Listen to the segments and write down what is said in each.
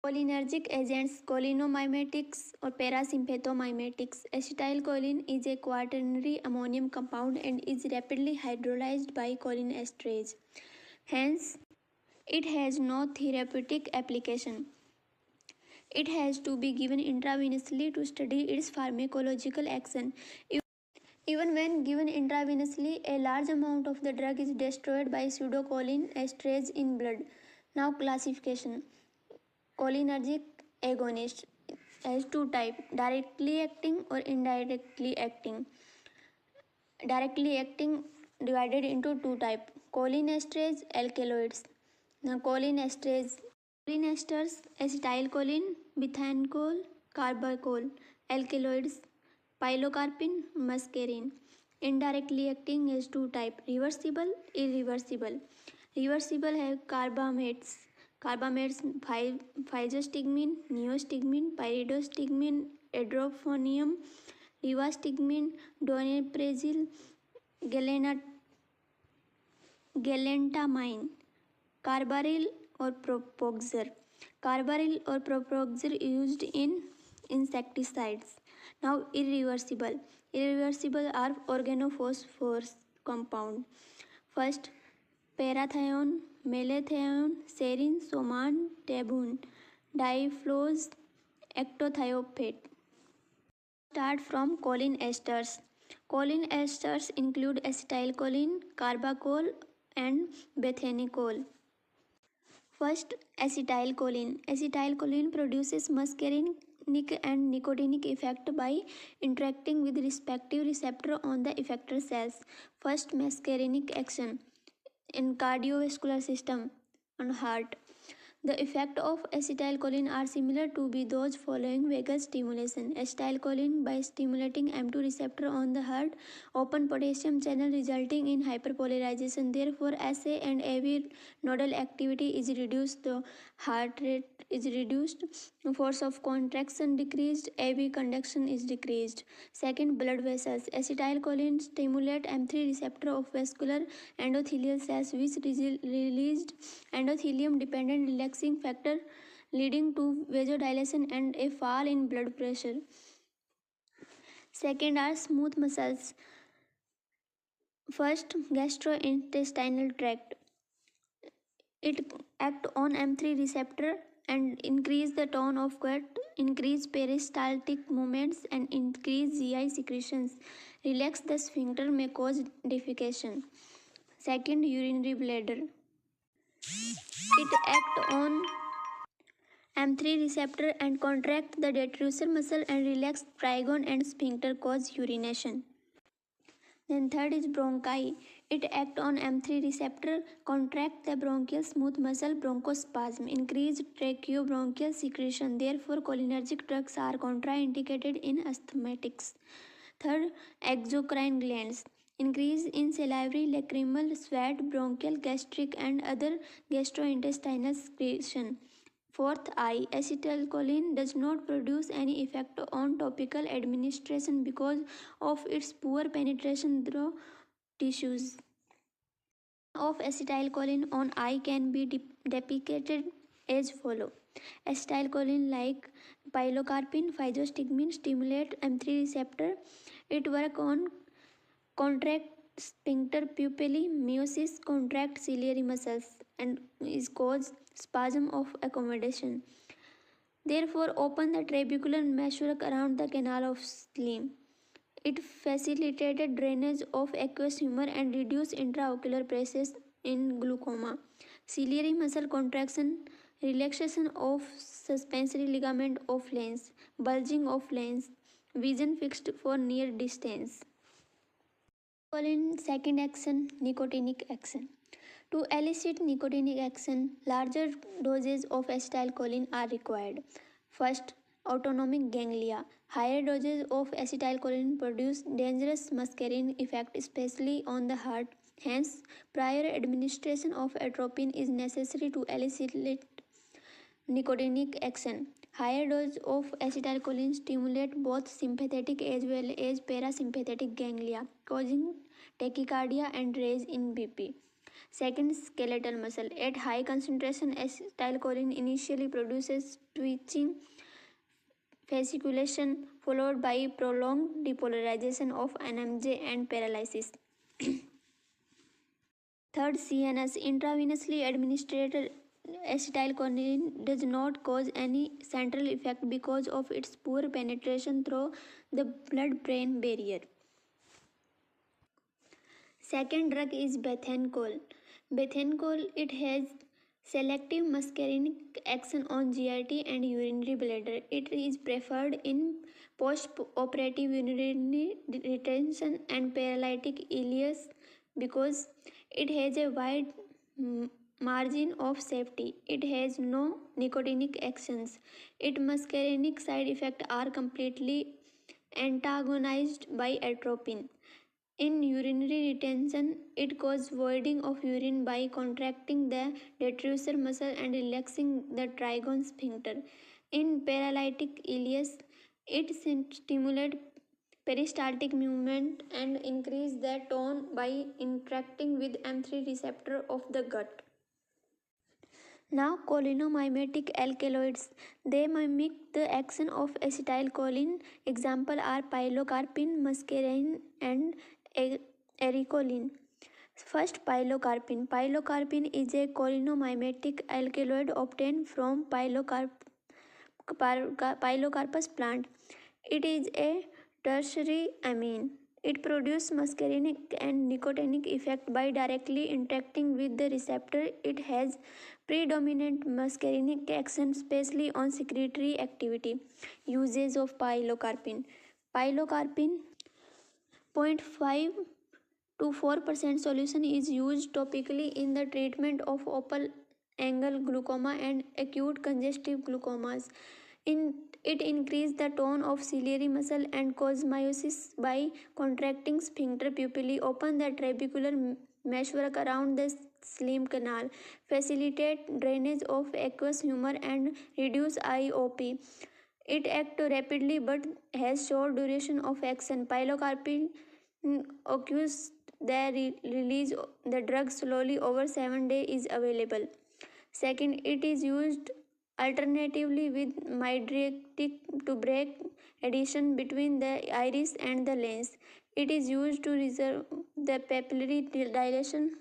Cholinergic agents, cholinomimetics or parasympathomimetics. Acetylcholine is a quaternary ammonium compound and is rapidly hydrolyzed by cholinesterase. Hence, it has no therapeutic application. It has to be given intravenously to study its pharmacological action. Even when given intravenously, a large amount of the drug is destroyed by pseudocholinesterase in blood. Now classification. Cholinergic agonist has two types, directly acting or indirectly acting. Directly acting divided into two types, cholinesterase alkaloids. Now cholinesters, acetylcholine, methanol, carbachol, alkaloids, pilocarpine, muscarine. Indirectly acting has two types, reversible, irreversible. Reversible have carbamates, physostigmine, neostigmine, pyridostigmine, edrophonium, rivastigmine, donepezil, galantamine, carbaryl or propoxur. Carbaryl or propoxur used in insecticides. Now irreversible. Irreversible are organophosphorus compound. First, parathione, malathione, serine, soman, tabun, diflose, ectothiopate. Start from cholinesters. Cholinesters include acetylcholine, carbachol, and bethanechol. First, acetylcholine. Acetylcholine produces muscarinic and nicotinic effect by interacting with respective receptor on the effector cells. First, muscarinic action in cardiovascular system and heart. The effect of acetylcholine are similar to be those following vagus stimulation. Acetylcholine, by stimulating M2 receptor on the heart, open potassium channel resulting in hyperpolarization. Therefore, SA and AV nodal activity is reduced, the heart rate is reduced, force of contraction decreased, AV conduction is decreased. Second, blood vessels. Acetylcholine stimulate M3 receptor of vascular endothelial cells which released endothelium dependent relaxing factor leading to vasodilation and a fall in blood pressure. Second are smooth muscles. First, gastrointestinal tract. It act on M3 receptor and increase the tone of gut, increase peristaltic movements and increase GI secretions. Relax the sphincter may cause defecation. Second, urinary bladder. It act on M3 receptor and contract the detrusor muscle and relax trigone and sphincter cause urination. Then third is bronchi. It act on M3 receptor, contract the bronchial smooth muscle, bronchospasm, increase tracheobronchial secretion. Therefore, cholinergic drugs are contraindicated in asthmatics. Third, exocrine glands. Increase in salivary, lacrimal, sweat, bronchial, gastric and other gastrointestinal secretion. Fourth, eye. Acetylcholine does not produce any effect on topical administration because of its poor penetration through tissues. Of acetylcholine on eye can be depicted as follow. Acetylcholine like pilocarpine, physostigmine stimulate M3 receptor. It work on contract sphincter pupillae, meiosis contract ciliary muscles and is cause spasm of accommodation. Therefore, open the trabecular meshwork around the canal of Schlemm. It facilitated drainage of aqueous humor and reduced intraocular pressure in glaucoma. Ciliary muscle contraction, relaxation of suspensory ligament of lens, bulging of lens, vision fixed for near distance. Second action, nicotinic action. To elicit nicotinic action, larger doses of acetylcholine are required. First, autonomic ganglia. Higher doses of acetylcholine produce dangerous muscarine effect, especially on the heart. Hence, prior administration of atropine is necessary to elicit nicotinic action. Higher dose of acetylcholine stimulate both sympathetic as well as parasympathetic ganglia, causing tachycardia and rise in BP. Second, skeletal muscle. At high concentration, acetylcholine initially produces twitching fasciculation followed by prolonged depolarization of NMJ and paralysis. Third, CNS. Intravenously administered acetylcholine does not cause any central effect because of its poor penetration through the blood-brain barrier. Second drug is bethanchol. Bethanchol, it has selective muscarinic action on GIT and urinary bladder. It is preferred in post-operative urinary retention and paralytic ileus because it has a wide margin of safety. It has no nicotinic actions. Its muscarinic side effects are completely antagonized by atropine. In urinary retention, it causes voiding of urine by contracting the detrusor muscle and relaxing the trigone sphincter. In paralytic ileus, it stimulates peristaltic movement and increases the tone by interacting with M3 receptor of the gut. Now, cholinomimetic alkaloids. They mimic the action of acetylcholine. Examples are pilocarpine, muscarine, and ericoline. First, pilocarpine. Pilocarpine is a cholinomimetic alkaloid obtained from Pilocarpus plant. It is a tertiary amine. It produces muscarinic and nicotinic effect by directly interacting with the receptor. It has predominant muscarinic action, especially on secretory activity. Uses of pilocarpine. Pilocarpine 0.5 to 4% solution is used topically in the treatment of open angle glaucoma and acute congestive glaucomas. It increases the tone of ciliary muscle and causes miosis by contracting sphincter pupillae, open the trabecular meshwork around the Slim canal, facilitate drainage of aqueous humor and reduce IOP. It acts rapidly but has short duration of action. Pilocarpine occurs the release the drug slowly over 7 days is available. Second, it is used alternatively with mydriatic to break adhesion between the iris and the lens. It is used to reserve the papillary dilation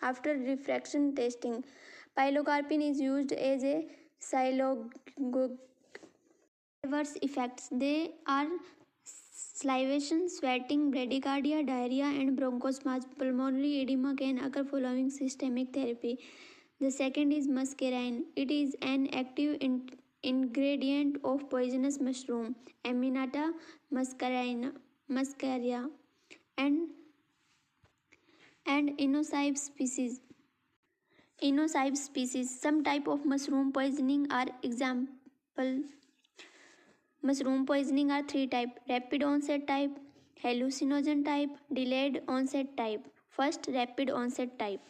after refraction testing. Pilocarpine is used as a silogogue. Adverse effects. They are salivation, sweating, bradycardia, diarrhea, and bronchospasm. Pulmonary edema can occur following systemic therapy. The second is muscarine. It is an active ingredient of poisonous mushroom, Amanita muscaria, and Inocybe species. Inocybe species. Some type of mushroom poisoning are example. Mushroom poisoning are three type: rapid onset type, hallucinogen type, delayed onset type. First, rapid onset type.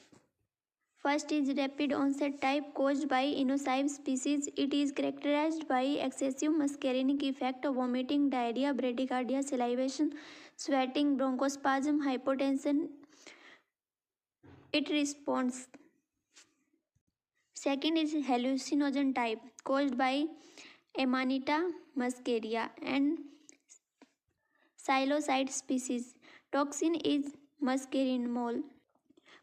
First is rapid onset type caused by Inocybe species. It is characterized by excessive muscarinic effect, vomiting, diarrhea, bradycardia, salivation, sweating, bronchospasm, hypotension. It responds. Second is hallucinogen type caused by Amanita muscaria and psilocybe species. Toxin is muscarine mole.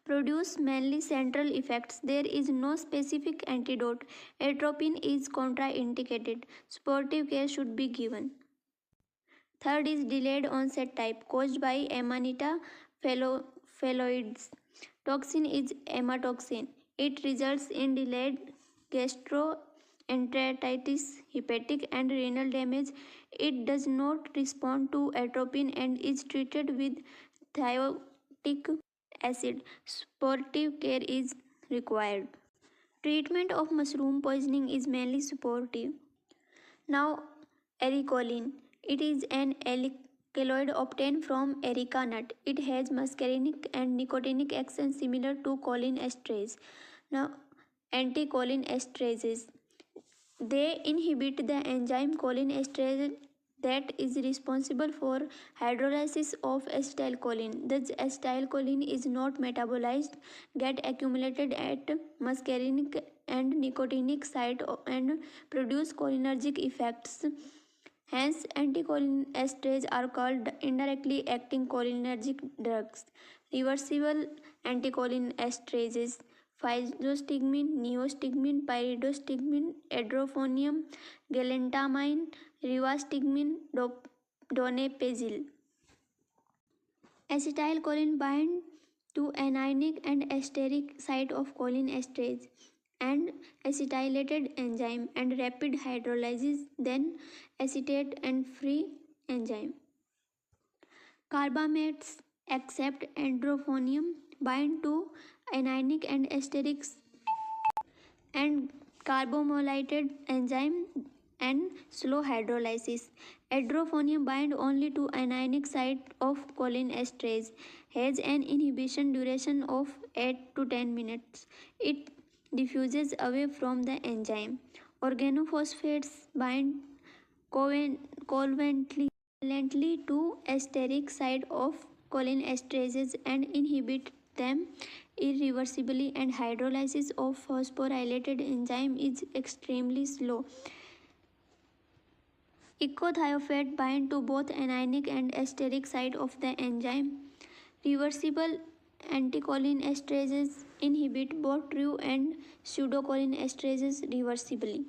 Produce mainly central effects. There is no specific antidote. Atropine is contraindicated. Supportive care should be given. Third is delayed onset type caused by Amanita phalloides. Toxin is amatoxin. It results in delayed gastroenteritis, hepatic and renal damage. It does not respond to atropine and is treated with thiotic acid. Supportive care is required. Treatment of mushroom poisoning is mainly supportive. Now, ericoline. It is an alkaloid obtained from erica nut. It has muscarinic and nicotinic action similar to cholinesterase. Now, anticholinestrases. They inhibit the enzyme cholinesterase that is responsible for hydrolysis of acetylcholine. The acetylcholine is not metabolized, get accumulated at muscarinic and nicotinic site and produce cholinergic effects. Hence, anticholinesterase are called indirectly acting cholinergic drugs. Reversible anticholinesterases: physostigmine, neostigmine, pyridostigmine, edrophonium, galantamine, rivastigmine, donepezil. Acetylcholine bind to anionic and esteric site of cholinesterase and acetylated enzyme and rapid hydrolysis, then acetate and free enzyme. Carbamates except androphonium bind to anionic and esteric and carbomolylated enzyme and slow hydrolysis. Adrophonium bind only to anionic site of cholinesterase, has an inhibition duration of 8 to 10 minutes. It diffuses away from the enzyme. Organophosphates bind covalently to esteric side of cholinesterases and inhibit them irreversibly, and hydrolysis of phosphorylated enzyme is extremely slow. Icothiophat bind to both anionic and esteric side of the enzyme. Reversible anticholinesterases inhibit both true and pseudocholinesterases reversibly.